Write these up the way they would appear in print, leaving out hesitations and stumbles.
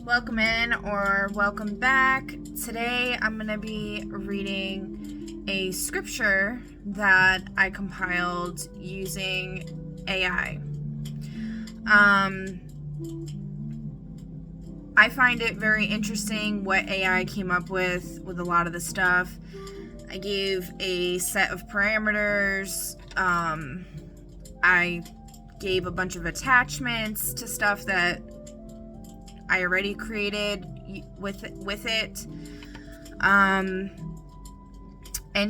Welcome in or welcome back. Today I'm going to be reading a scripture that I compiled using AI. I find it very interesting what AI came up with a lot of the stuff. I gave a set of parameters. I gave a bunch of attachments to stuff that I already created with it. And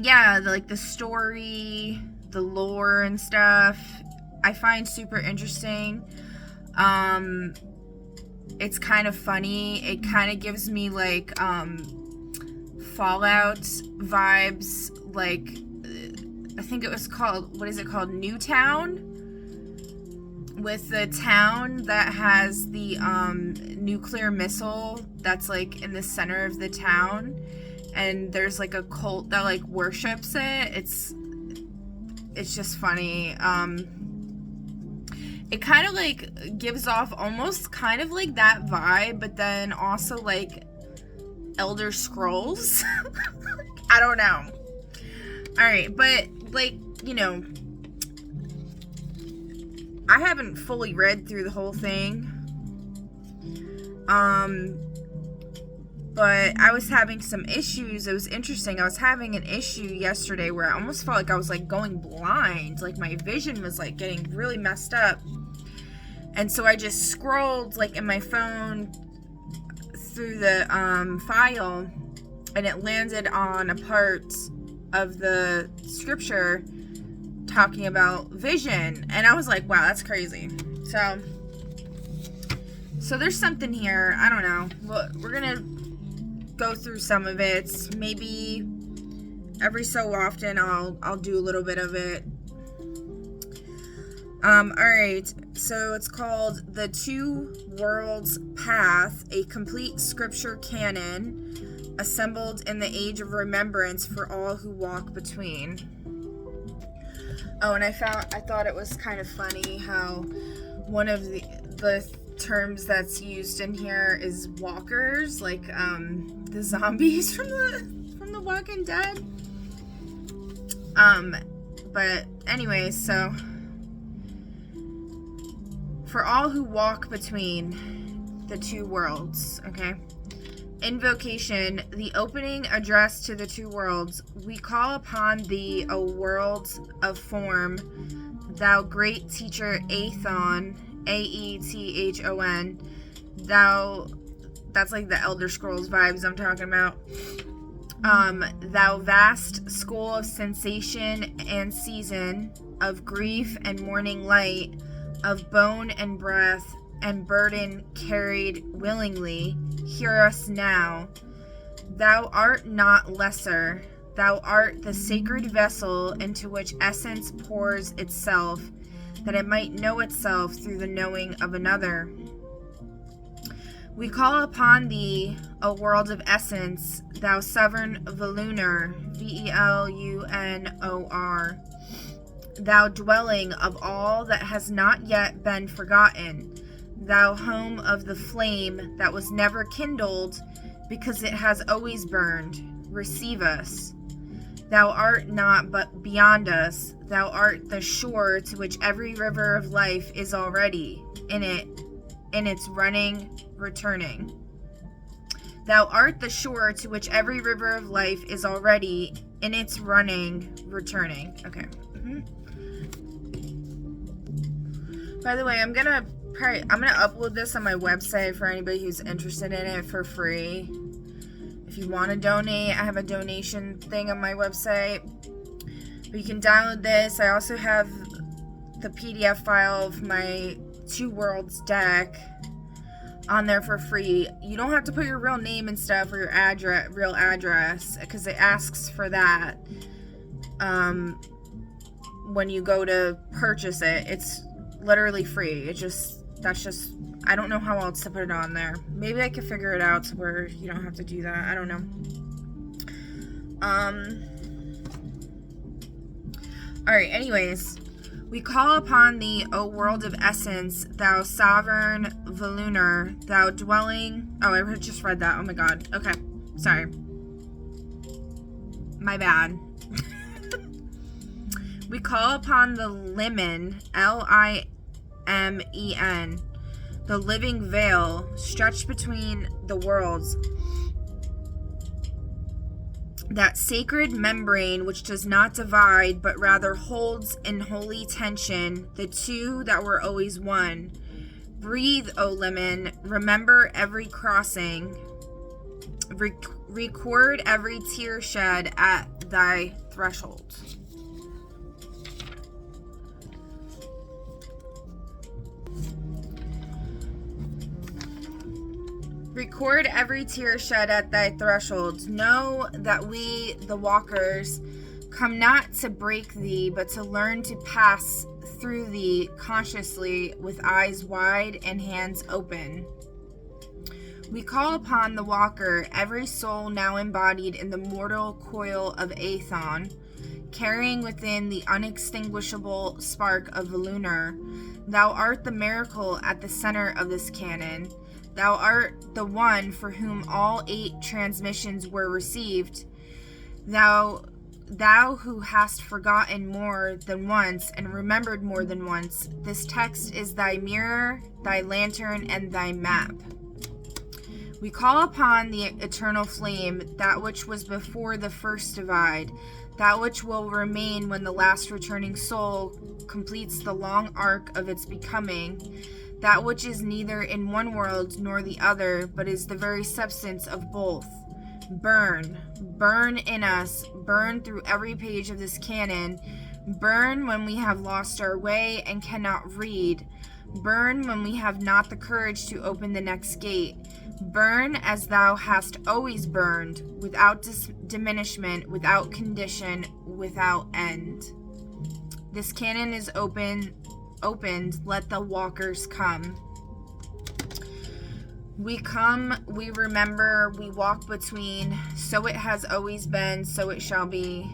yeah, like the story, the lore and stuff, I find super interesting. It's kind of funny. It kind of gives me like Fallout vibes, like I think it was called, what is it called, Newtown, with the town that has the nuclear missile that's like in the center of the town, and there's like a cult that like worships it. It's just funny. It kind of like gives off almost kind of like that vibe, but then also like Elder Scrolls. I don't know. Alright, but like, you know, I haven't fully read through the whole thing. But I was having some issues. It was interesting. I was having an issue yesterday where I almost felt like I was like going blind. Like my vision was like getting really messed up. And so I just scrolled like in my phone through the file, and it landed on a part of the scripture talking about vision, and I was like, wow, that's crazy. So there's something here. I don't know. We're gonna go through some of it. Maybe every so often I'll do a little bit of it. Alright, so it's called The Two Worlds Path, a complete scripture canon assembled in the age of remembrance for all who walk between. Oh, and I thought it was kind of funny how one of the terms that's used in here is walkers, like the zombies from the Walking Dead. But anyway, so for all who walk between the two worlds, okay? Invocation, the opening address to the two worlds. We call upon thee, O world of form, thou great teacher Aethon, Aethon, thou, that's like the Elder Scrolls vibes I'm talking about. Thou vast school of sensation and season, of grief and morning light, of bone and breath and burden carried willingly, hear us now. Thou art not lesser. Thou art the sacred vessel into which essence pours itself, that it might know itself through the knowing of another. We call upon thee, O world of essence, thou sovereign Velunor, Velunor, thou dwelling of all that has not yet been forgotten, thou home of the flame that was never kindled because it has always burned, receive us. Thou art not but beyond us, thou art the shore to which every river of life is already, in its running, returning. Thou art the shore to which every river of life is already, in its running, returning. Okay. By the way, I'm gonna upload this on my website for anybody who's interested in it for free. If you want to donate, I have a donation thing on my website. But you can download this. I also have the PDF file of my Two Worlds deck on there for free. You don't have to put your real name and stuff or your real address, because it asks for that when you go to purchase it. It's literally free. That's just I don't know how else to put it on there. Maybe I could figure it out to where you don't have to do that. I don't know. Alright, anyways. We call upon thee, O world of essence, thou sovereign Volunar, thou dwelling... Oh, I just read that. Oh my god. Okay. Sorry. My bad. We call upon the Limen, Limen, the living veil, stretched between the worlds, that sacred membrane which does not divide, but rather holds in holy tension the two that were always one. Breathe, O Limen, remember every crossing, record every tear shed at thy threshold. Record every tear shed at thy threshold. Know that we, the walkers, come not to break thee, but to learn to pass through thee consciously with eyes wide and hands open. We call upon the walker, every soul now embodied in the mortal coil of Aethon, carrying within the unextinguishable spark of Volunar. Thou art the miracle at the center of this canon. Thou art the one for whom all 8 transmissions were received. Thou who hast forgotten more than once and remembered more than once, this text is thy mirror, thy lantern, and thy map. We call upon the eternal flame, that which was before the first divide, that which will remain when the last returning soul completes the long arc of its becoming, that which is neither in one world nor the other, but is the very substance of both. Burn, burn in us, burn through every page of this canon, burn when we have lost our way and cannot read, burn when we have not the courage to open the next gate, burn as thou hast always burned, without diminishment, without condition, without end. This canon is opened, let the walkers come. We come, we remember, we walk between, so it has always been, so it shall be.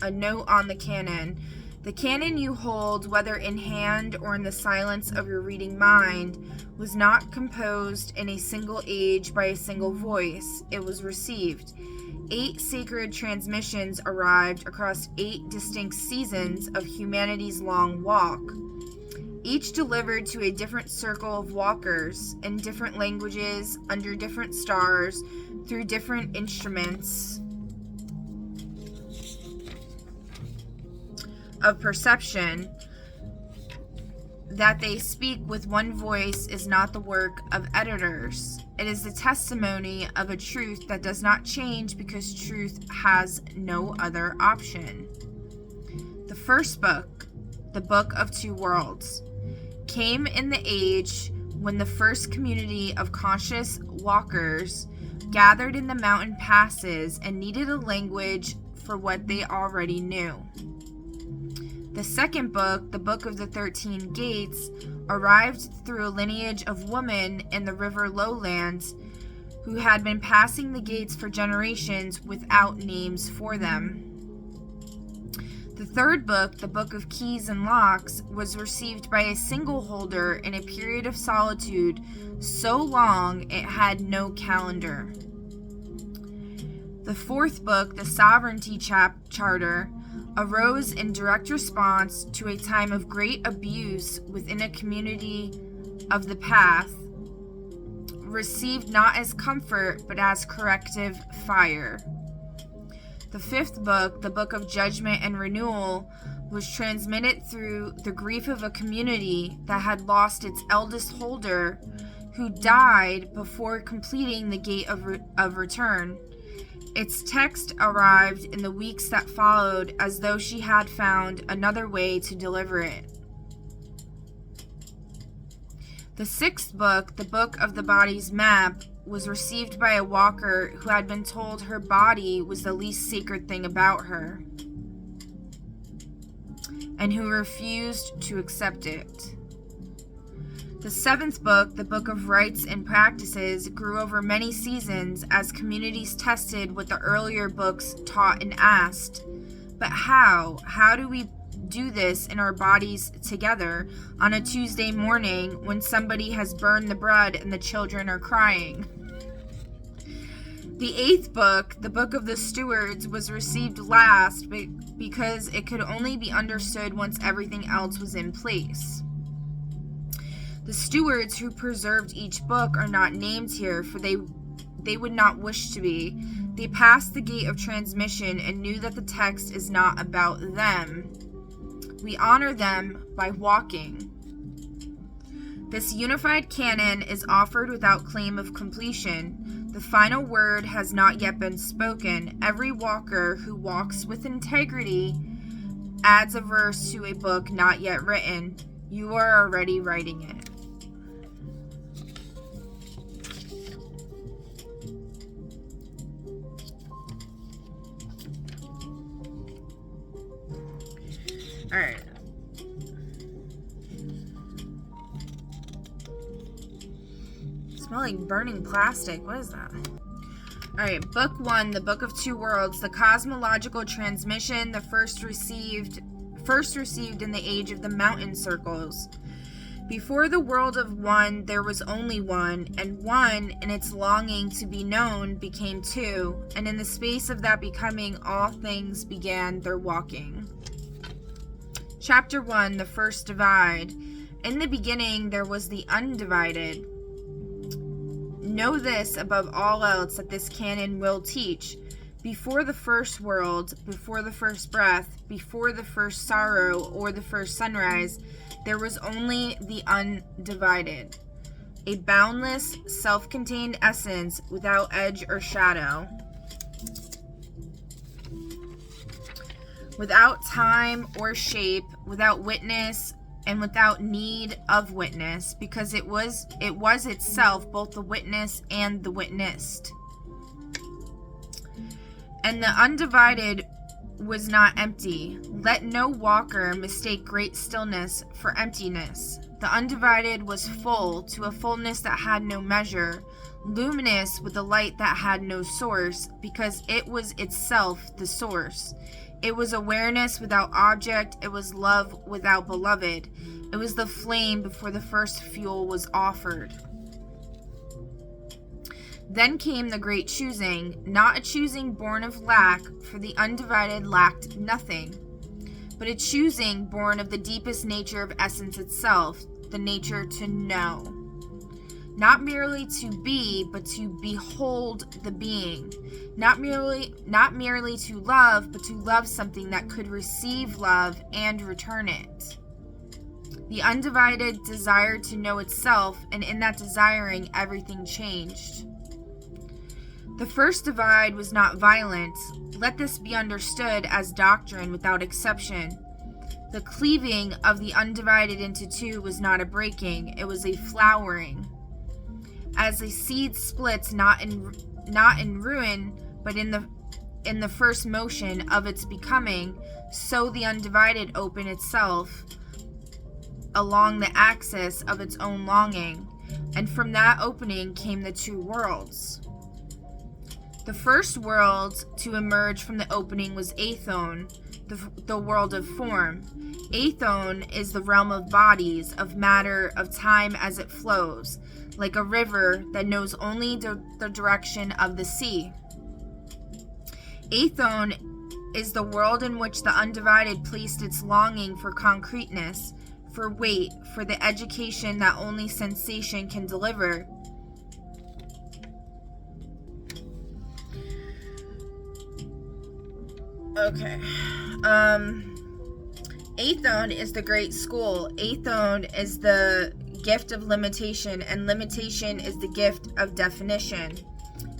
A note on the canon. The canon you hold, whether in hand or in the silence of your reading mind, was not composed in a single age by a single voice. It was received. 8 sacred transmissions arrived across 8 distinct seasons of humanity's long walk, each delivered to a different circle of walkers, in different languages, under different stars, through different instruments of perception. That they speak with one voice is not the work of editors. It is the testimony of a truth that does not change because truth has no other option. The first book, the Book of Two Worlds, came in the age when the first community of conscious walkers gathered in the mountain passes and needed a language for what they already knew. The second book, the Book of the 13 Gates, arrived through a lineage of women in the river lowlands who had been passing the gates for generations without names for them. The third book, the Book of Keys and Locks, was received by a single holder in a period of solitude so long it had no calendar. The fourth book, the Sovereignty Charter, arose in direct response to a time of great abuse within a community of the path, received not as comfort but as corrective fire. The fifth book, the Book of Judgment and Renewal, was transmitted through the grief of a community that had lost its eldest holder, who died before completing the Gate of Return. Its text arrived in the weeks that followed as though she had found another way to deliver it. The sixth book, the Book of the Body's Map, was received by a walker who had been told her body was the least sacred thing about her, and who refused to accept it. The seventh book, the Book of Rites and Practices, grew over many seasons as communities tested what the earlier books taught and asked. But how? How do we do this in our bodies together on a Tuesday morning when somebody has burned the bread and the children are crying. The 8th book, the Book of the Stewards, was received last because it could only be understood once everything else was in place. The stewards who preserved each book are not named here, for they would not wish to be. They passed the gate of transmission and knew that the text is not about them. We honor them by walking. This unified canon is offered without claim of completion. The final word has not yet been spoken. Every walker who walks with integrity adds a verse to a book not yet written. You are already writing it. All right. Smell like burning plastic. What is that? All right. Book 1, the Book of Two Worlds, the cosmological transmission, the first received in the age of the mountain circles. Before the world of one, there was only one, and one, in its longing to be known, became two, and in the space of that becoming, all things began their walking. Chapter 1, the first divide. In the beginning, there was the undivided. Know this above all else that this canon will teach. Before the first world, before the first breath, before the first sorrow or the first sunrise, there was only the undivided. A boundless, self-contained essence without edge or shadow. Without time or shape, without witness, and without need of witness, because it was itself both the witness and the witnessed. And the undivided was not empty. Let no walker mistake great stillness for emptiness. The undivided was full to a fullness that had no measure, luminous with a light that had no source, because it was itself the source. It was awareness without object. It was love without beloved. It was the flame before the first fuel was offered. Then came the great choosing, not a choosing born of lack, for the undivided lacked nothing, but a choosing born of the deepest nature of essence itself, the nature to know. Not merely to be, but to behold the being. Not merely to love, but to love something that could receive love and return it. The undivided desired to know itself, and in that desiring, everything changed. The first divide was not violent. Let this be understood as doctrine without exception. The cleaving of the undivided into two was not a breaking, it was a flowering. As a seed splits not in ruin, but in the first motion of its becoming, so the undivided opened itself along the axis of its own longing, and from that opening came the two worlds. The first world to emerge from the opening was Athon, the world of form. Athon is the realm of bodies, of matter, of time as it flows, like a river that knows only the direction of the sea. Athon is the world in which the undivided placed its longing for concreteness, for weight, for the education that only sensation can deliver. Okay. Athon is the great school. Athon is the gift of limitation, and limitation is the gift of definition.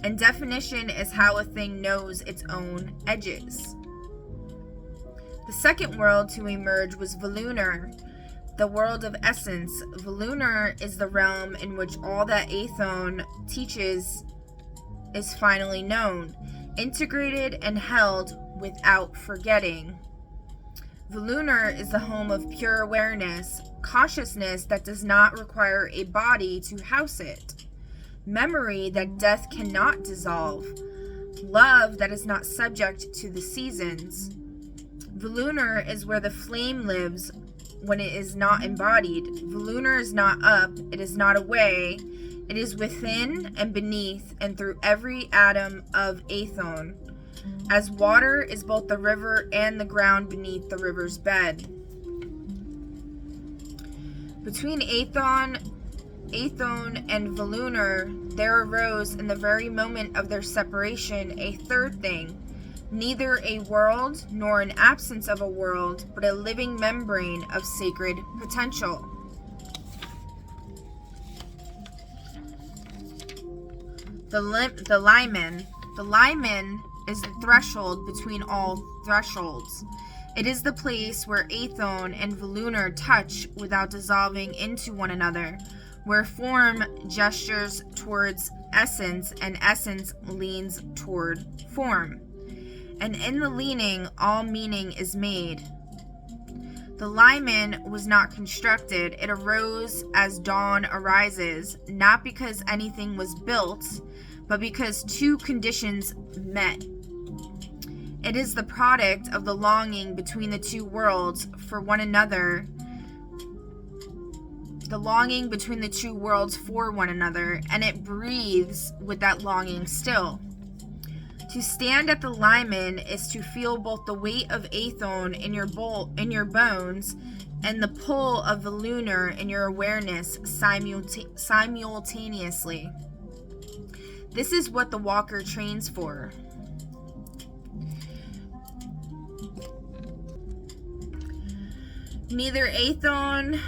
And definition is how a thing knows its own edges. The second world to emerge was Volunar, the world of essence. Volunar is the realm in which all that Athon teaches is finally known, integrated and held without forgetting. Volunar is the home of pure awareness, consciousness that does not require a body to house it, memory that death cannot dissolve, love that is not subject to the seasons. Volunar is where the flame lives when it is not embodied. Volunar is not up, it is not away, it is within and beneath and through every atom of Aethon, as water is both the river and the ground beneath the river's bed. Between Aethon and Volunar, there arose in the very moment of their separation a third thing, neither a world nor an absence of a world, but a living membrane of sacred potential. The limen is the threshold between all thresholds. It is the place where Aethon and Volunar touch without dissolving into one another, where form gestures towards essence and essence leans toward form. And in the leaning, all meaning is made. The limen was not constructed, it arose as dawn arises, not because anything was built, but because two conditions met. It is the product of the longing between the two worlds for one another, the longing between the two worlds for one another, and it breathes with that longing still. To stand at the limen is to feel both the weight of Aethon in your bones and the pull of the lunar in your awareness simultaneously. This is what the walker trains for. Neither Aethon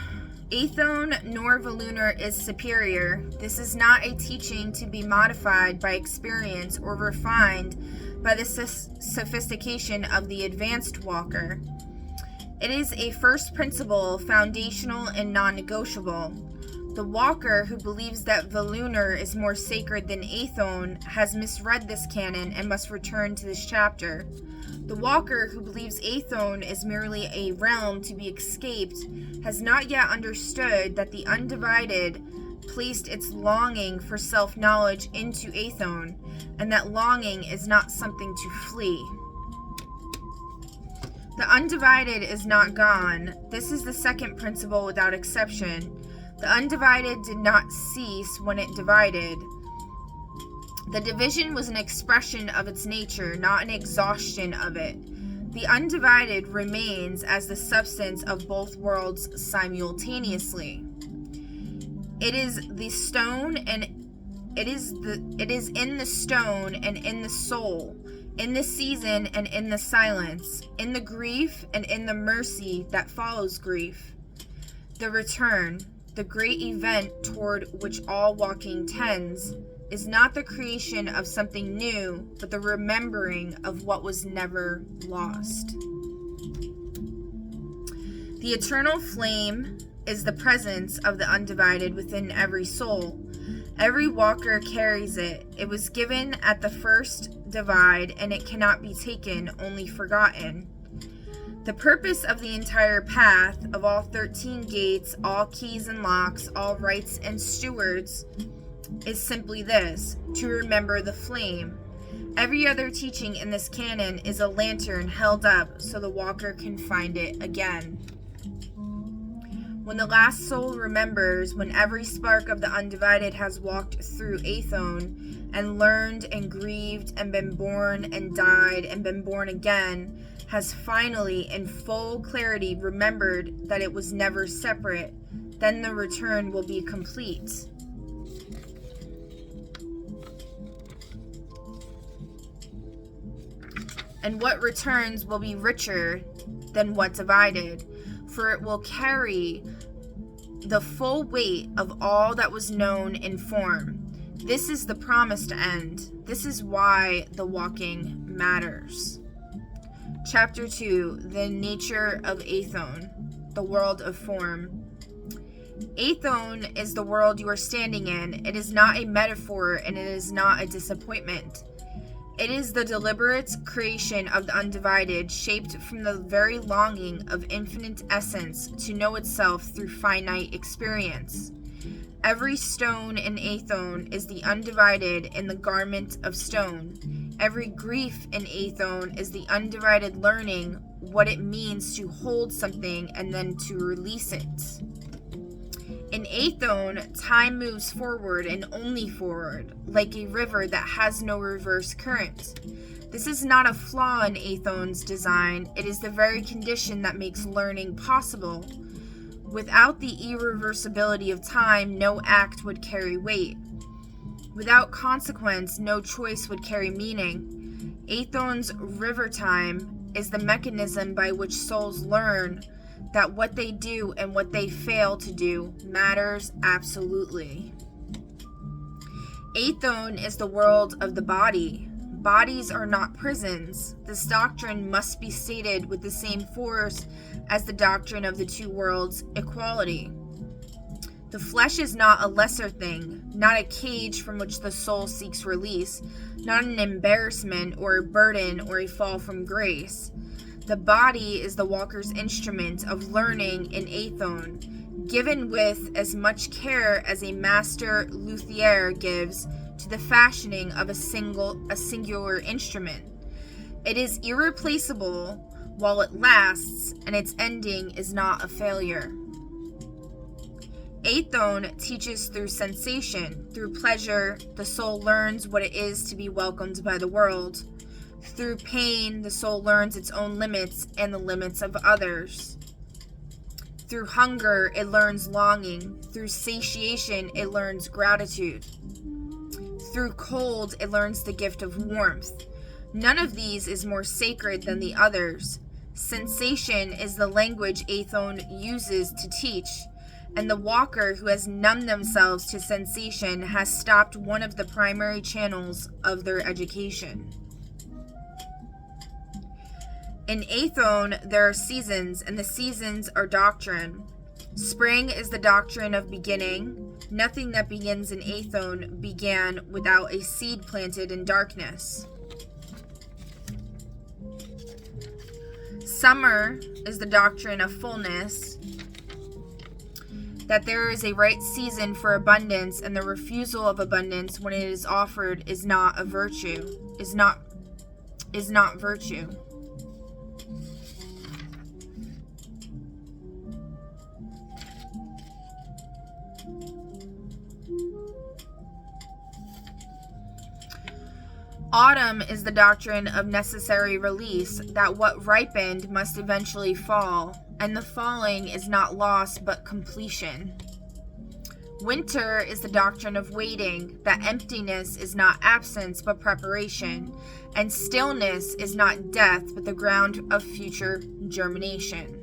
nor Volunar is superior. This is not a teaching to be modified by experience or refined by the sophistication of the advanced walker. It is a first principle, foundational and non-negotiable. The walker who believes that Volunar is more sacred than Aethon has misread this canon and must return to this chapter. The walker who believes Aethon is merely a realm to be escaped has not yet understood that the undivided placed its longing for self-knowledge into Aethon, and that longing is not something to flee. The undivided is not gone. This is the second principle without exception. The undivided did not cease when it divided. The division was an expression of its nature, not an exhaustion of it. The undivided remains as the substance of both worlds simultaneously. It is the stone and it is in the stone and in the soul, in the season and in the silence, in the grief and in the mercy that follows grief. The return, the great event toward which all walking tends, is not the creation of something new, but the remembering of what was never lost. The eternal flame is the presence of the undivided within every soul. Every walker carries it. It was given at the first divide, and it cannot be taken, only forgotten. The purpose of the entire path, of all 13 gates, all keys and locks, all rights and stewards, is simply this: to remember the flame. Every other teaching in this canon is a lantern held up so the walker can find it again. When the last soul remembers, when every spark of the undivided has walked through Aethon and learned and grieved and been born and died and been born again, has finally in full clarity remembered that it was never separate, then the return will be complete. And what returns will be richer than what divided, for it will carry the full weight of all that was known in form. This is the promised end. This is why the walking matters. Chapter 2, The Nature of Aethon, the World of Form. Aethon is the world you are standing in. It is not a metaphor, and it is not a disappointment. It is the deliberate creation of the undivided, shaped from the very longing of infinite essence to know itself through finite experience. Every stone in Aethon is the undivided in the garment of stone. Every grief in Aethon is the undivided learning what it means to hold something and then to release it. In Aethon, time moves forward and only forward, like a river that has no reverse current. This is not a flaw in Aethon's design, it is the very condition that makes learning possible. Without the irreversibility of time, no act would carry weight. Without consequence, no choice would carry meaning. Aethon's river time is the mechanism by which souls learn that what they do and what they fail to do matters absolutely. Aethon is the world of the body. Bodies are not prisons. This doctrine must be stated with the same force as the doctrine of the two worlds' equality. The flesh is not a lesser thing, not a cage from which the soul seeks release, not an embarrassment or a burden or a fall from grace. The body is the walker's instrument of learning in Aethon, given with as much care as a master luthier gives to the fashioning of a singular instrument. It is irreplaceable while it lasts, and its ending is not a failure. Aethon teaches through sensation. Through pleasure, the soul learns what it is to be welcomed by the world. Through pain, the soul learns its own limits and the limits of others. Through hunger, it learns longing. Through satiation, it learns gratitude. Through cold, it learns the gift of warmth. None of these is more sacred than the others. Sensation is the language Aethon uses to teach, and the walker who has numbed themselves to sensation has stopped one of the primary channels of their education. In Aethon, there are seasons, and the seasons are doctrine. Spring is the doctrine of beginning. Nothing that begins in Aethon began without a seed planted in darkness. Summer is the doctrine of fullness, that there is a right season for abundance, and the refusal of abundance when it is offered is not a virtue, is not virtue. Autumn is the doctrine of necessary release, that what ripened must eventually fall, and the falling is not loss but completion. Winter is the doctrine of waiting, that emptiness is not absence but preparation, and stillness is not death but the ground of future germination.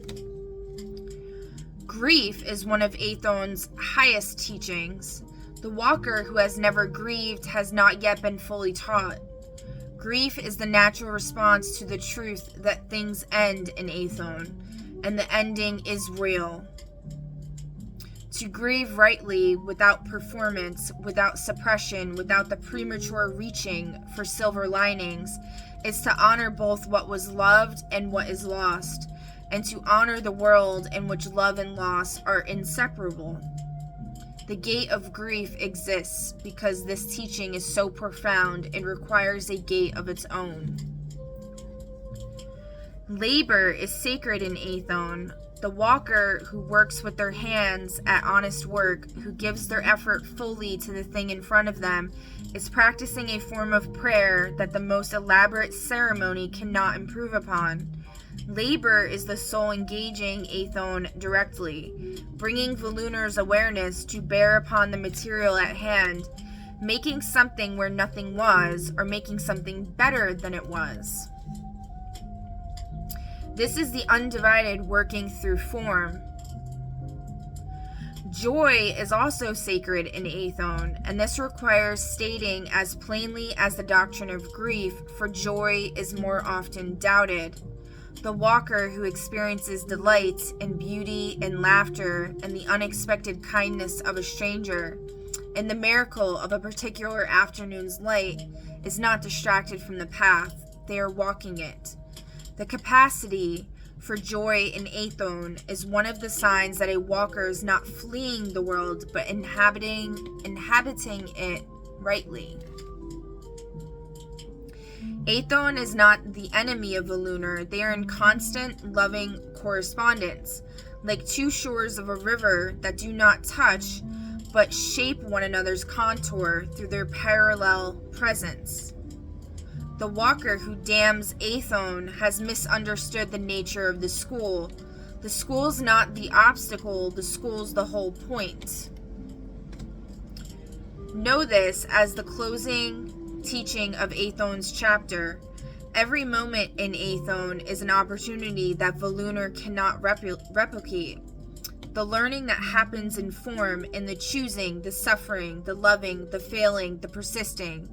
Grief is one of Aethon's highest teachings. The walker who has never grieved has not yet been fully taught. Grief is the natural response to the truth that things end in Aethon, and the ending is real. To grieve rightly, without performance, without suppression, without the premature reaching for silver linings, is to honor both what was loved and what is lost, and to honor the world in which love and loss are inseparable. The gate of grief exists because this teaching is so profound and requires a gate of its own. Labor is sacred in Aethon. The walker who works with their hands at honest work, who gives their effort fully to the thing in front of them, is practicing a form of prayer that the most elaborate ceremony cannot improve upon. Labor is the soul engaging Aethon directly, bringing Volunar's awareness to bear upon the material at hand, making something where nothing was, or making something better than it was. This is the undivided working through form. Joy is also sacred in Aethon, and this requires stating as plainly as the doctrine of grief, for joy is more often doubted. The walker who experiences delight in beauty and laughter and the unexpected kindness of a stranger, and the miracle of a particular afternoon's light, is not distracted from the path. They are walking it. The capacity for joy in Aethon is one of the signs that a walker is not fleeing the world but inhabiting it rightly. Aethon is not the enemy of Volunur. They are in constant, loving correspondence, like two shores of a river that do not touch, but shape one another's contour through their parallel presence. The walker who damns Aethon has misunderstood the nature of the school. The school's not the obstacle, the school's the whole point. Know this as the closing teaching of Aethon's chapter. Every moment in Aethon is an opportunity that Volunur cannot replicate. The learning that happens in form, in the choosing, the suffering, the loving, the failing, the persisting,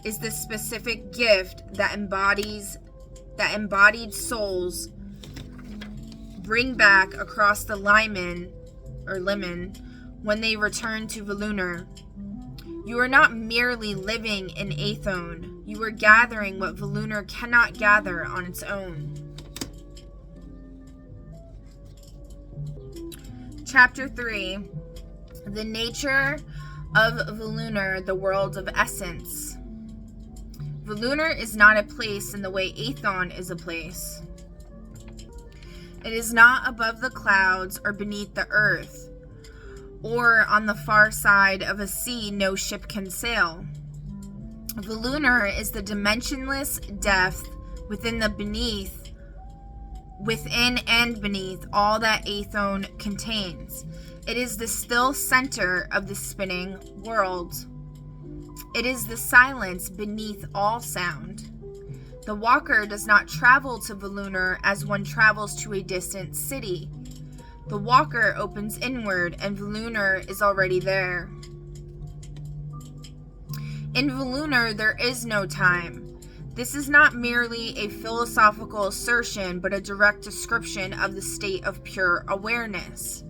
is the specific gift that embodied souls bring back across the limen when they return to Volunur. You are not merely living in Aethon. You are gathering what Volunur cannot gather on its own. Chapter 3. The nature of Volunur, the world of essence. Volunur is not a place in the way Aethon is a place. It is not above the clouds or beneath the earth, or on the far side of a sea no ship can sail. Volunur is the dimensionless depth within and beneath all that Aethon contains. It is the still center of the spinning world. It is the silence beneath all sound. The walker does not travel to Volunur as one travels to a distant city. The walker opens inward, and Volunur is already there. In Volunur, there is no time. This is not merely a philosophical assertion, but a direct description of the state of pure awareness.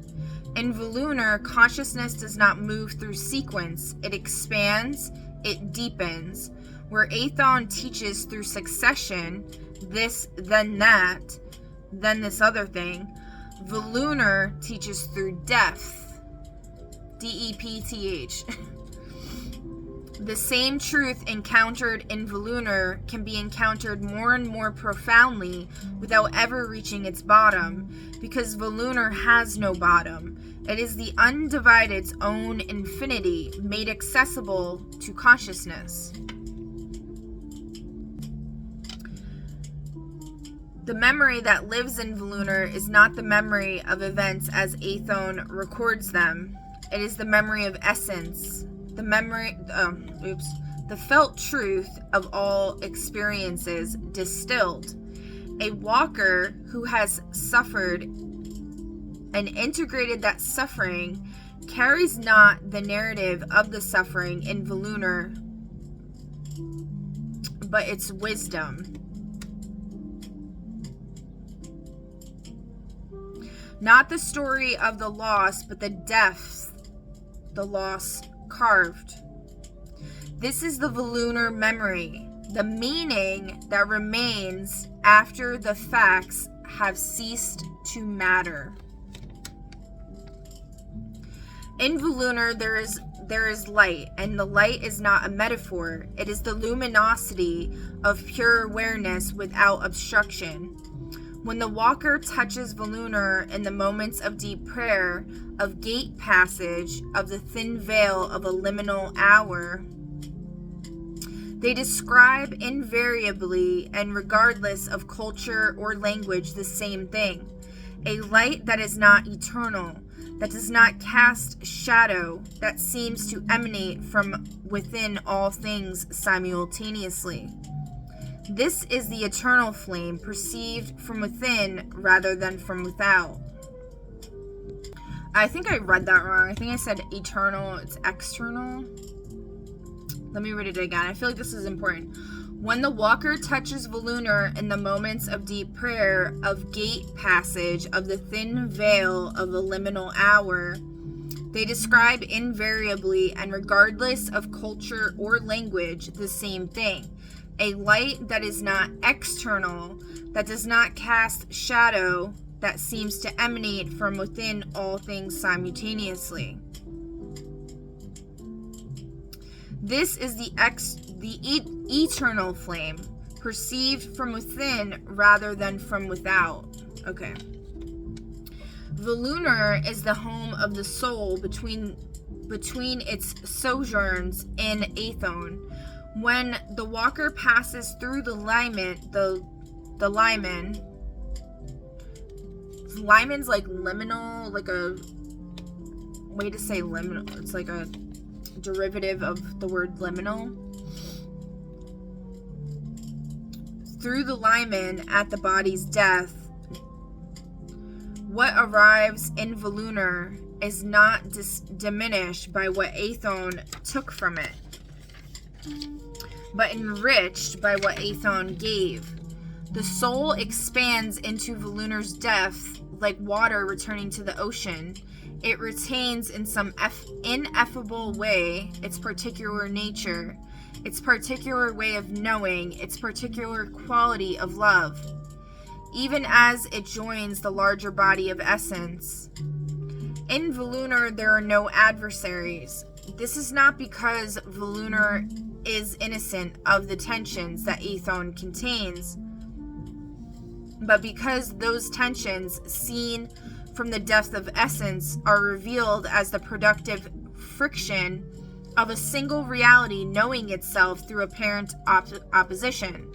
In Volunur, consciousness does not move through sequence. It expands, it deepens. Where Aethon teaches through succession, this, then that, then this other thing, Volunur teaches through depth. D-E-P-T-H. The same truth encountered in Volunur can be encountered more and more profoundly without ever reaching its bottom, because Volunur has no bottom. It is the undivided's own infinity made accessible to consciousness. The memory that lives in Volunur is not the memory of events as Aethon records them. It is the memory of essence, the felt truth of all experiences distilled. A walker who has suffered and integrated that suffering carries not the narrative of the suffering in Volunur, but its wisdom. Not the story of the loss, but the depth the loss carved. This is the Volunur memory, the meaning that remains after the facts have ceased to matter. In Volunur, there is light, and the light is not a metaphor. It is the luminosity of pure awareness without obstruction. When the walker touches Volunur in the moments of deep prayer, of gate passage, of the thin veil of a liminal hour, they describe invariably and regardless of culture or language the same thing. A light that is not eternal, that does not cast shadow, that seems to emanate from within all things simultaneously. This is the eternal flame, perceived from within rather than from without. I think I read that wrong. I think I said eternal, it's external. Let me read it again. I feel like this is important. When the walker touches Volunur in the moments of deep prayer, of gate passage, of the thin veil of a liminal hour, they describe invariably and regardless of culture or language the same thing. A light that is not external, that does not cast shadow, that seems to emanate from within all things simultaneously. This is the eternal flame, perceived from within rather than from without. Okay. Volunar is the home of the soul between its sojourns in Athon. When the walker passes through the limen, limen's like liminal, like a way to say liminal. It's like a derivative of the word liminal. Through the limen at the body's death, what arrives in Volunar is not diminished by what Athon took from it, but enriched by what Athon gave. The soul expands into Volunar's depth like water returning to the ocean. It retains in some ineffable way its particular nature, its particular way of knowing, its particular quality of love, even as it joins the larger body of essence. In Volunar, there are no adversaries. This is not because Volunar is innocent of the tensions that Athon contains, but because those tensions, seen from the depth of essence, are revealed as the productive friction of a single reality knowing itself through apparent opposition.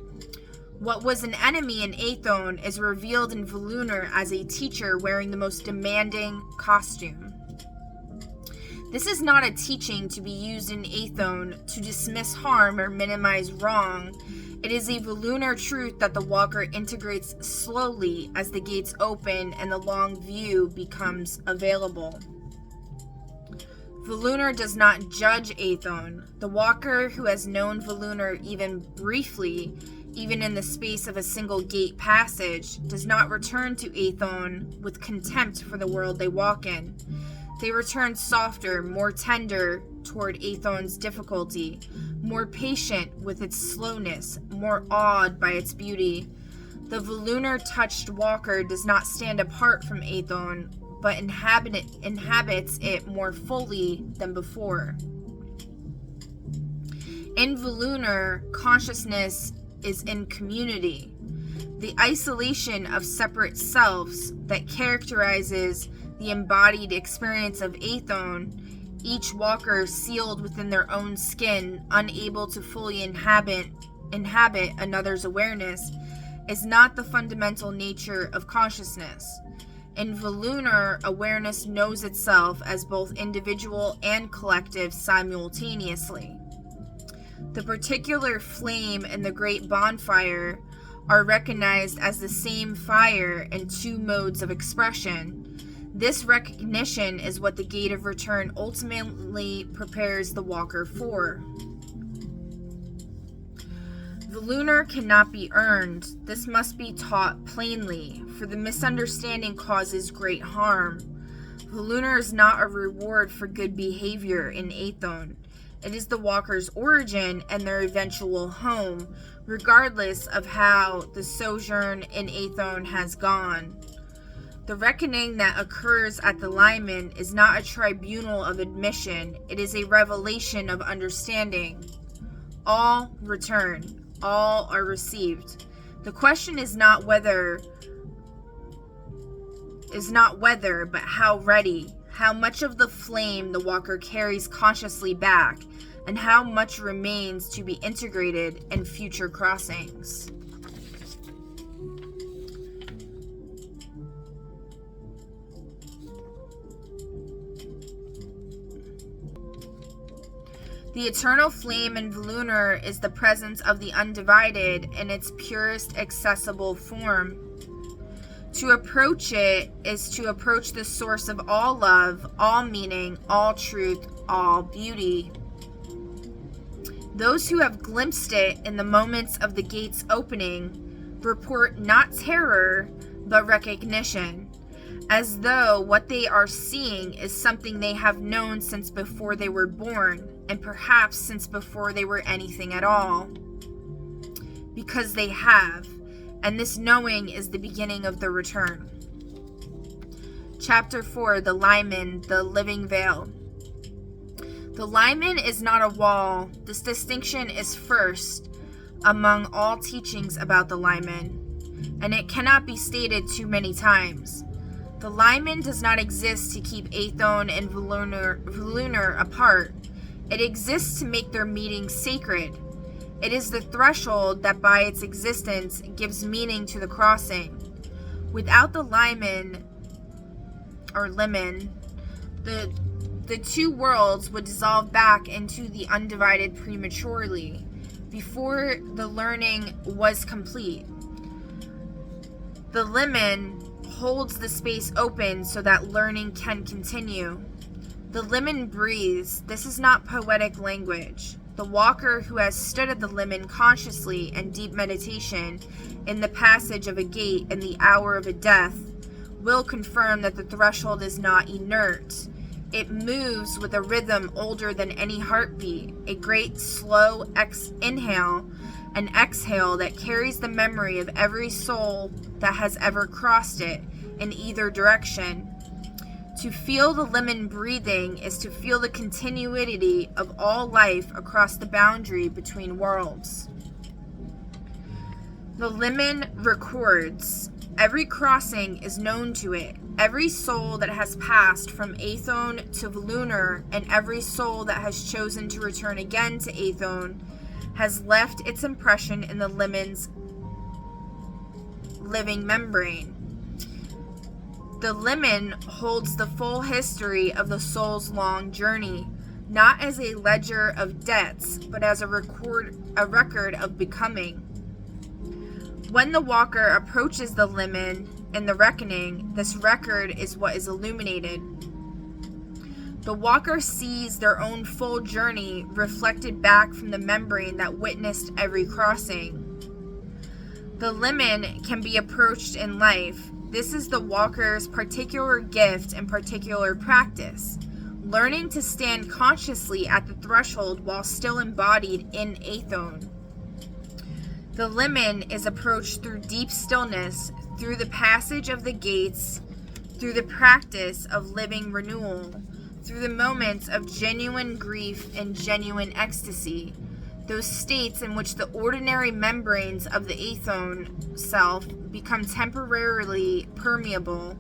What was an enemy in Athon is revealed in Volunar as a teacher wearing the most demanding costume. This is not a teaching to be used in Athon to dismiss harm or minimize wrong. It is a Volunar truth that the walker integrates slowly as the gates open and the long view becomes available. Volunar does not judge Athon. The walker who has known Volunar even briefly, even in the space of a single gate passage, does not return to Athon with contempt for the world they walk in. They return softer, more tender toward Athon's difficulty, more patient with its slowness, more awed by its beauty. The Volunar-touched walker does not stand apart from Athon, but inhabits it more fully than before. In Volunar, consciousness is in community. The isolation of separate selves that characterizes the embodied experience of Athon, each walker sealed within their own skin, unable to fully inhabit another's awareness, is not the fundamental nature of consciousness. In Volunar, awareness knows itself as both individual and collective simultaneously. The particular flame and the great bonfire are recognized as the same fire in two modes of expression. This recognition is what the gate of return ultimately prepares the walker for. Volunar cannot be earned. This must be taught plainly, for the misunderstanding causes great harm. Volunar is not a reward for good behavior in Athon. It is the walker's origin and their eventual home, regardless of how the sojourn in Athon has gone. The reckoning that occurs at the limen is not a tribunal of admission, it is a revelation of understanding. All return, all are received. The question is not whether, but how ready, how much of the flame the walker carries consciously back, and how much remains to be integrated in future crossings. The eternal flame in Volunar is the presence of the undivided in its purest accessible form. To approach it is to approach the source of all love, all meaning, all truth, all beauty. Those who have glimpsed it in the moments of the gates opening report not terror, but recognition, as though what they are seeing is something they have known since before they were born, and perhaps since before they were anything at all. Because they have, and this knowing is the beginning of the return. Chapter 4, the limen, the living veil. The limen is not a wall. This distinction is first. among all teachings about the liman, and it cannot be stated too many times. The liman does not exist to keep Aethon and Volunur apart. It exists to make their meeting sacred. It is the threshold that by its existence gives meaning to the crossing. Without the liman, the two worlds would dissolve back into the undivided prematurely, before the learning was complete. The liman holds the space open so that learning can continue. The liman breathes. This is not poetic language. The walker who has stood at the liman consciously in deep meditation, in the passage of a gate in the hour of a death, will confirm that the threshold is not inert. It moves with a rhythm older than any heartbeat, a great slow inhale and exhale that carries the memory of every soul that has ever crossed it in either direction. To feel the liman breathing is to feel the continuity of all life across the boundary between worlds. The liman records. Every crossing is known to it. Every soul that has passed from Aethon to Volunur, and every soul that has chosen to return again to Aethon, has left its impression in the liman's living membrane. The liman holds the full history of the soul's long journey, not as a ledger of debts, but as a record of becoming. When the walker approaches the liman in the reckoning, this record is what is illuminated. The walker sees their own full journey reflected back from the membrane that witnessed every crossing. The liman can be approached in life. This is the walker's particular gift and particular practice, learning to stand consciously at the threshold while still embodied in Aethon. The liman is approached through deep stillness, through the passage of the gates, through the practice of living renewal, through the moments of genuine grief and genuine ecstasy, those states in which the ordinary membranes of the Aethon self become temporarily permeable.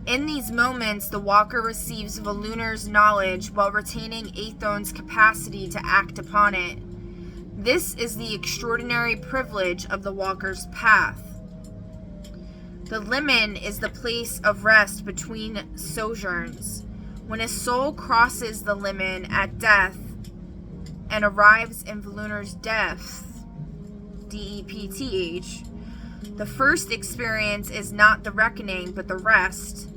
In these moments, the walker receives Volunur's knowledge while retaining Aethon's capacity to act upon it. This is the extraordinary privilege of the walker's path. The liman is the place of rest between sojourns. When a soul crosses the liman at death and arrives in Volunur's depth, depth, the first experience is not the reckoning but the rest,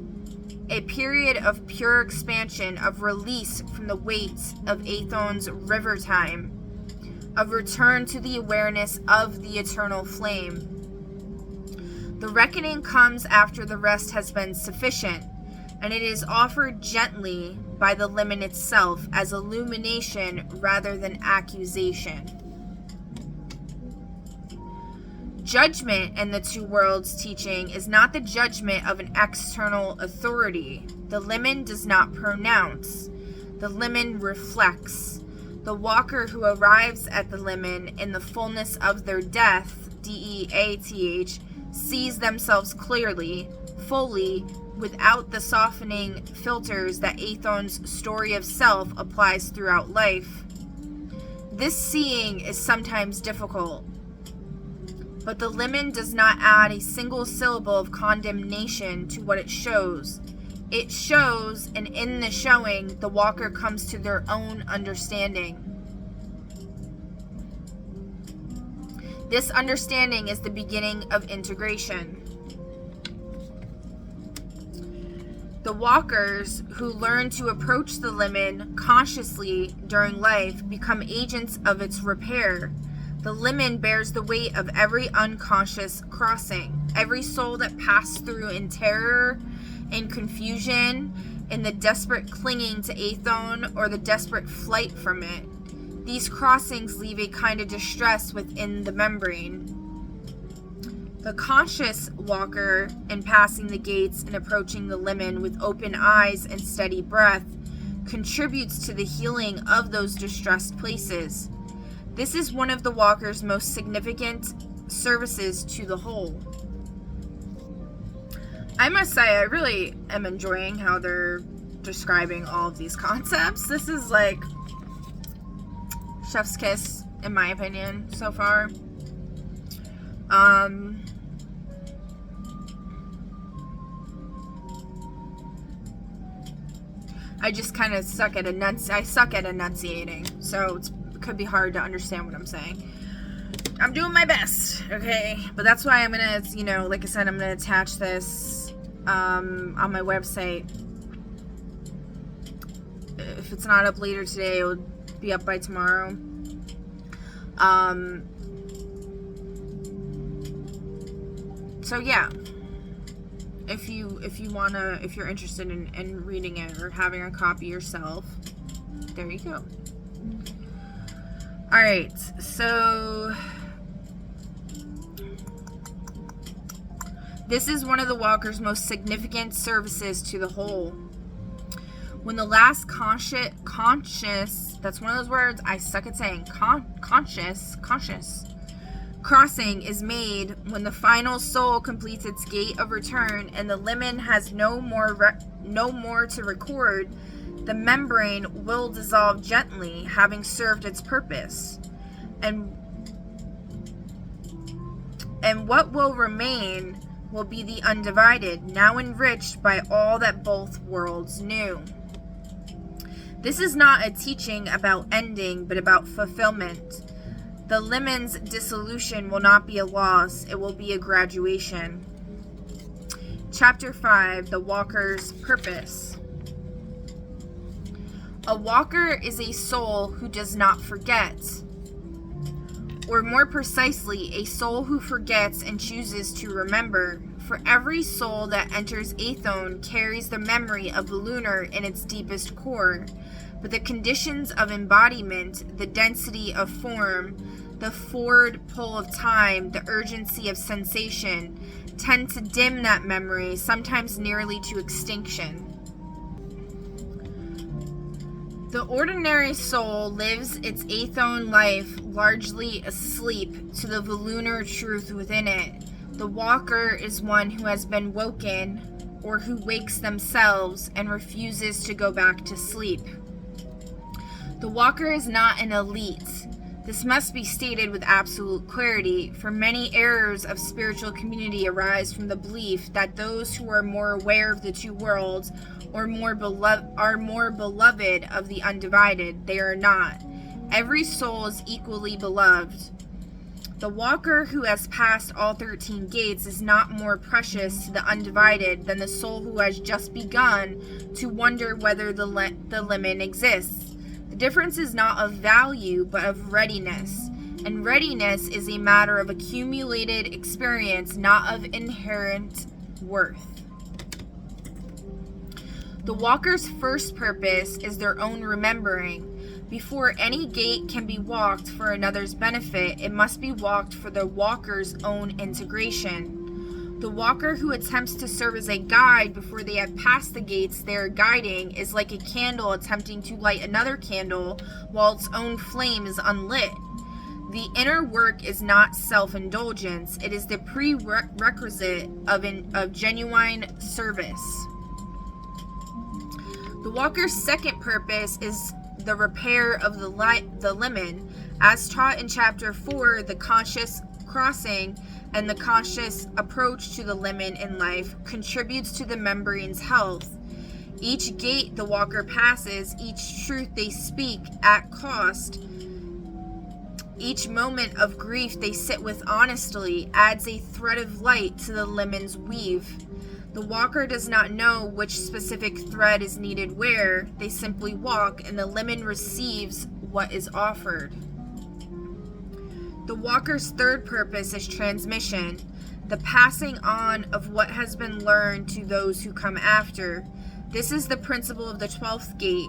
a period of pure expansion, of release from the weight of Aethon's river time, of return to the awareness of the eternal flame. The reckoning comes after the rest has been sufficient, and it is offered gently by the liman itself as illumination rather than accusation. Judgment in the two worlds teaching is not the judgment of an external authority. The liman does not pronounce. The liman reflects. The walker who arrives at the liman in the fullness of their death, death, sees themselves clearly, fully, without the softening filters that Aethon's story of self applies throughout life. This seeing is sometimes difficult, but the liman does not add a single syllable of condemnation to what it shows. It shows, and in the showing, the walker comes to their own understanding. This understanding is the beginning of integration. The walkers who learn to approach the liman consciously during life become agents of its repair. The liman bears the weight of every unconscious crossing, every soul that passed through in terror, in confusion, in the desperate clinging to Aethon or the desperate flight from it. These crossings leave a kind of distress within the membrane. The conscious walker, in passing the gates and approaching the liman with open eyes and steady breath, contributes to the healing of those distressed places. This is one of the walker's most significant services to the whole. I must say, I really am enjoying how they're describing all of these concepts. This is like chef's kiss, in my opinion, so far. I just kind of suck at enunciating, so it could be hard to understand what I'm saying. I'm doing my best, okay? But that's why I'm gonna, like I said, I'm gonna attach this on my website. If it's not up later today, it'll be up by tomorrow. So yeah, if you're interested in reading it or having a copy yourself, there you go. All right, so this is one of the walker's most significant services to the whole. When the last conscious, that's one of those words I suck at saying, conscious crossing is made, when the final soul completes its gate of return and the limen has no more to record, the membrane will dissolve gently, having served its purpose. And what will remain will be the undivided, now enriched by all that both worlds knew. This is not a teaching about ending, but about fulfillment. The limen's dissolution will not be a loss, it will be a graduation. Chapter 5, The Walker's Purpose. A walker is a soul who does not forget, or more precisely, a soul who forgets and chooses to remember. For every soul that enters Athon carries the memory of the lunar in its deepest core, but the conditions of embodiment, the density of form, the forward pull of time, the urgency of sensation, tend to dim that memory, sometimes nearly to extinction. The ordinary soul lives its Athon life largely asleep to the lunar truth within it. The walker is one who has been woken, or who wakes themselves and refuses to go back to sleep. The walker is not an elite. This must be stated with absolute clarity, for many errors of spiritual community arise from the belief that those who are more aware of the two worlds are more beloved of the undivided. They are not. Every soul is equally beloved. The walker who has passed all 13 gates is not more precious to the undivided than the soul who has just begun to wonder whether the limen exists. The difference is not of value, but of readiness. And readiness is a matter of accumulated experience, not of inherent worth. The walker's first purpose is their own remembering. Before any gate can be walked for another's benefit, it must be walked for the walker's own integration. The walker who attempts to serve as a guide before they have passed the gates they are guiding is like a candle attempting to light another candle while its own flame is unlit. The inner work is not self-indulgence, it is the prerequisite of genuine service. The walker's second purpose is the repair of the limen, as taught in Chapter 4, the conscious crossing and the conscious approach to the limen in life contributes to the membrane's health. Each gate the walker passes, each truth they speak at cost, each moment of grief they sit with honestly adds a thread of light to the limen's weave. The walker does not know which specific thread is needed where. They simply walk, and the limen receives what is offered. The walker's third purpose is transmission, the passing on of what has been learned to those who come after. This is the principle of the 12th gate.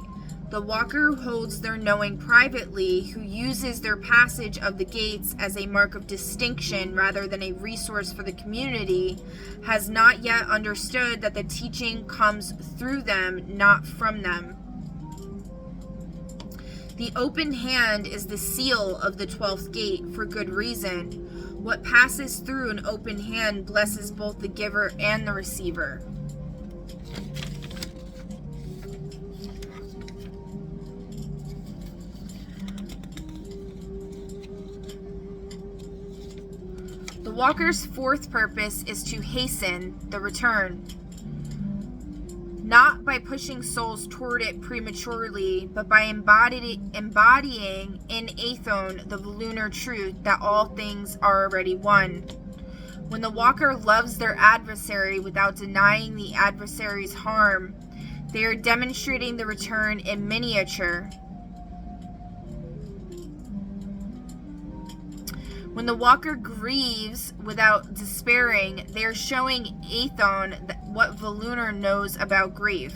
The walker who holds their knowing privately, who uses their passage of the gates as a mark of distinction rather than a resource for the community, has not yet understood that the teaching comes through them, not from them. The open hand is the seal of the 12th gate for good reason. What passes through an open hand blesses both the giver and the receiver. The walker's fourth purpose is to hasten the return. Not by pushing souls toward it prematurely, but by embodying in Aethon the lunar truth that all things are already one. When the walker loves their adversary without denying the adversary's harm, they are demonstrating the return in miniature. When the walker grieves without despairing, they are showing Aethon what Volunar knows about grief.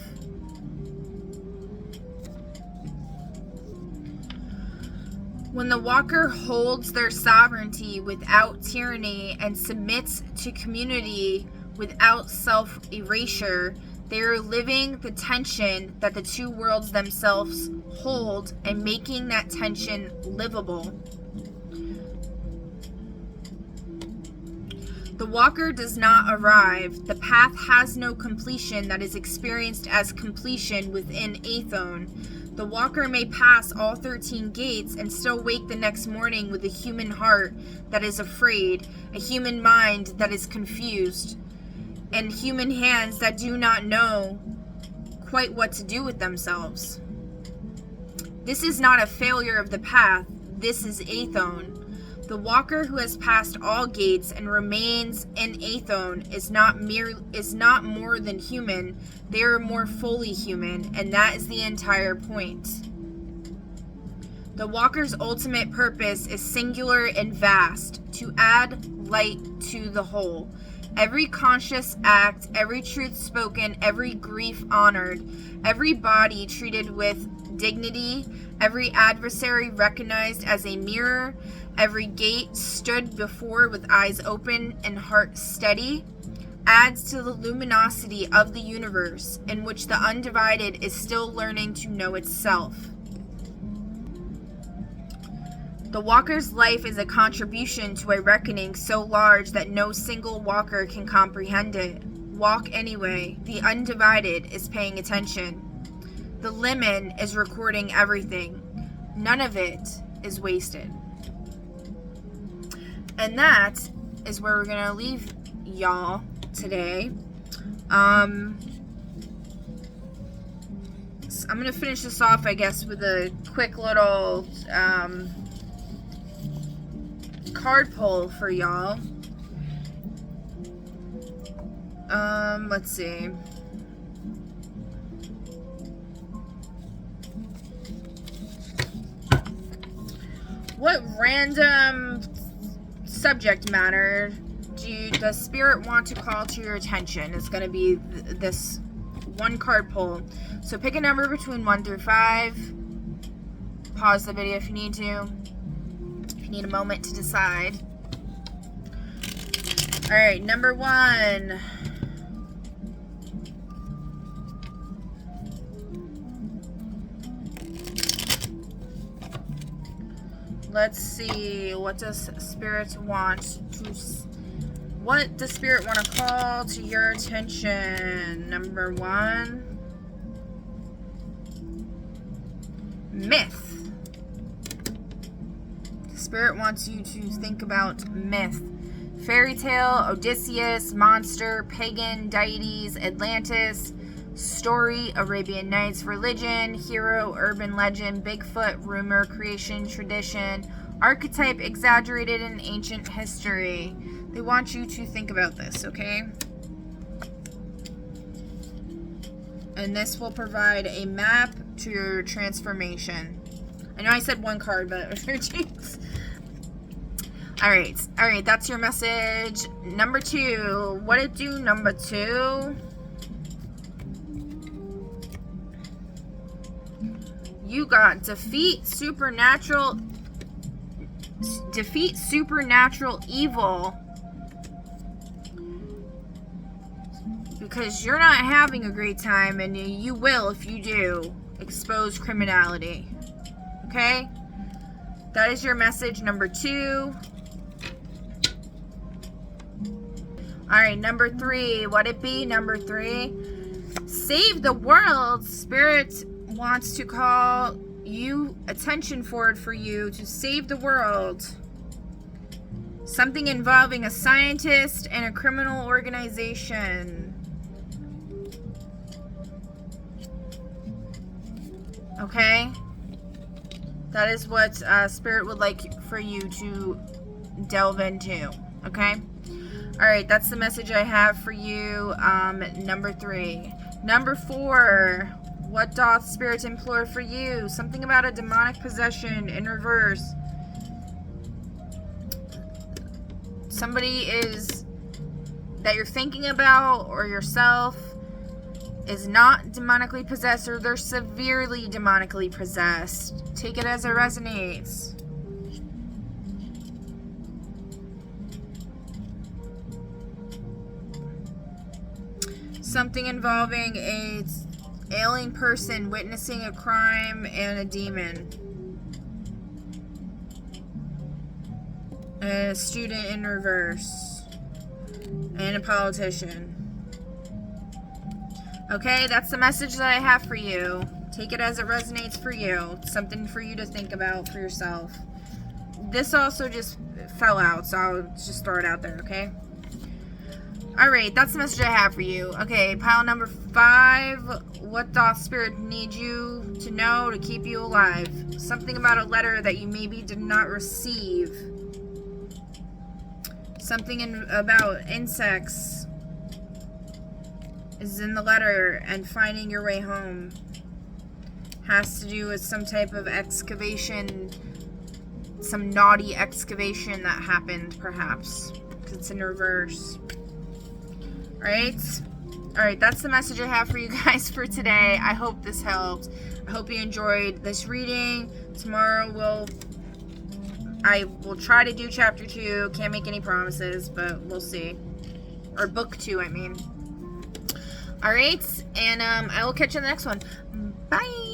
When the walker holds their sovereignty without tyranny and submits to community without self-erasure, they are living the tension that the two worlds themselves hold and making that tension livable. The walker does not arrive. The path has no completion that is experienced as completion within Aethon. The walker may pass all 13 gates and still wake the next morning with a human heart that is afraid, a human mind that is confused, and human hands that do not know quite what to do with themselves. This is not a failure of the path. This is Aethon. The walker who has passed all gates and remains in Aethon is not more than human. They are more fully human, and that is the entire point. The walker's ultimate purpose is singular and vast, to add light to the whole. Every conscious act, every truth spoken, every grief honored, every body treated with dignity, every adversary recognized as a mirror, every gate stood before with eyes open and heart steady, adds to the luminosity of the universe in which the undivided is still learning to know itself. The walker's life is a contribution to a reckoning so large that no single walker can comprehend it. Walk anyway. The undivided is paying attention. The limen is recording everything. None of it is wasted. And that is where we're going to leave y'all today. I'm going to finish this off, I guess, with a quick little card pull for y'all. Let's see. What random subject matter does Spirit want to call to your attention? It's going to be this one card pull. So pick a number between 1 through 5. Pause the video if you need to. If you need a moment to decide. Alright, number 1. Let's see, what does Spirit want to call to your attention? Number 1, myth. Spirit wants you to think about myth. Fairy tale, Odysseus, monster, pagan, deities, Atlantis, story, Arabian Nights, religion, hero, urban legend, Bigfoot, rumor, creation, tradition, archetype, exaggerated in ancient history. They want you to think about this, okay? And this will provide a map to your transformation. I know I said one card, but Alright, that's your message. Number 2. What it do, number 2? You got defeat supernatural evil. Because you're not having a great time, and you will if you do. Expose criminality. Okay? That is your message number 2. Alright, number 3. What it be? Number 3. Save the world. Spirit wants to call you attention for you to save the world. Something involving a scientist and a criminal organization. Okay? That is what Spirit would like for you to delve into. Okay? Alright, that's the message I have for you. Number 3. Number 4. What doth Spirit implore for you? Something about a demonic possession in reverse. Somebody is that you're thinking about, or yourself, is not demonically possessed, or they're severely demonically possessed. Take it as it resonates. Something involving a ailing person witnessing a crime and a demon. A student in reverse. And a politician. Okay, that's the message that I have for you. Take it as it resonates for you. Something for you to think about for yourself. This also just fell out, so I'll just throw it out there, okay? Alright, that's the message I have for you. Okay, pile number 5. What doth Spirit need you to know to keep you alive? Something about a letter that you maybe did not receive. Something about insects is in the letter, and finding your way home. Has to do with some type of excavation, some naughty excavation that happened, perhaps, because it's in reverse. Alright, that's the message I have for you guys for today. I hope this helped. I hope you enjoyed this reading. Tomorrow I will try to do chapter 2. Can't make any promises, but we'll see. Or book 2, I mean. Alright, and I will catch you in the next one. Bye!